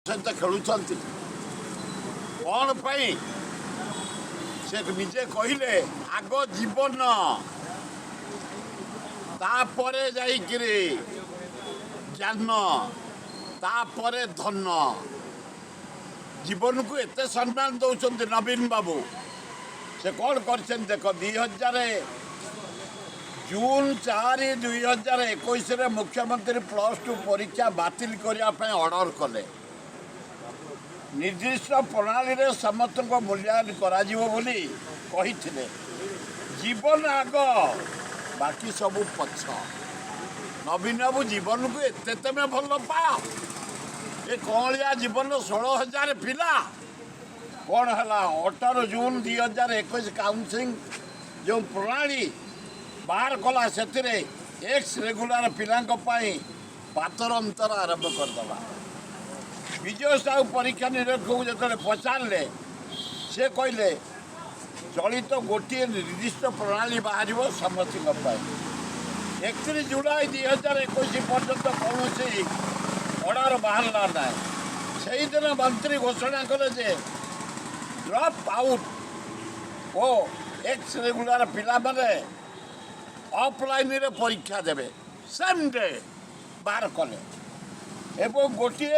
सहित खेलुंट कौन पाई से निजे कहले आग जीवन तापरे जाइकिरी ज्ञान तापरे धन जीवन को एत सम्मान दौरान नवीन बाबू से कौन कर देख 2000 जून 4 2021 मुख्यमंत्री +2 परीक्षा बातिल करने ऑर्डर कले निर्दिष्ट प्रणाली रे समस्त मूल्यांकन करा जीवन आग बाकी सब पछ नवीन बाबू जीवन को एत तमें भल पा ये कौलिया जीवन 16,000 पिला कौन है 18 जून 2021 काउंसिलिंग जो प्रणाली बाहर कला से एक्स रेगुलर पिला पातर अंतर आरंभ करदे विजय साहू परीक्षा निरीक्षक जो पचारे से कहले चलित गोटे निर्दिष्ट प्रणाली बाहर समस्त 31 जुलाई 2021 पर्यंत कौन ऑर्डर बाहर ना से दिन मंत्री घोषणा कले ड्रॉप आउट ओ एक्स रेगुलर पिला माने ऑफलाइन रे परीक्षा देवे सेम डे बाहर कले एवं गोटे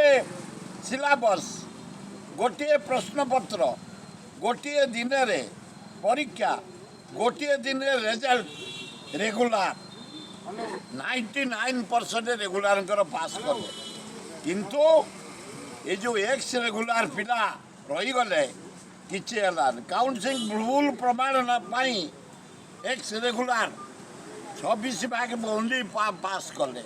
सिलेबस गोटे प्रश्नपत्र गोटे दिन रे परीक्षा गोटे दिन रे रिजल्ट रेगुलर 99% रेगुलर पास कले किंतु ये जो एक्स रेगुलर पिला रही गले किसी काउंसिलिंग भूल प्रमाण पाई एक्स रेगुलर 26 भाग ओनली पास कले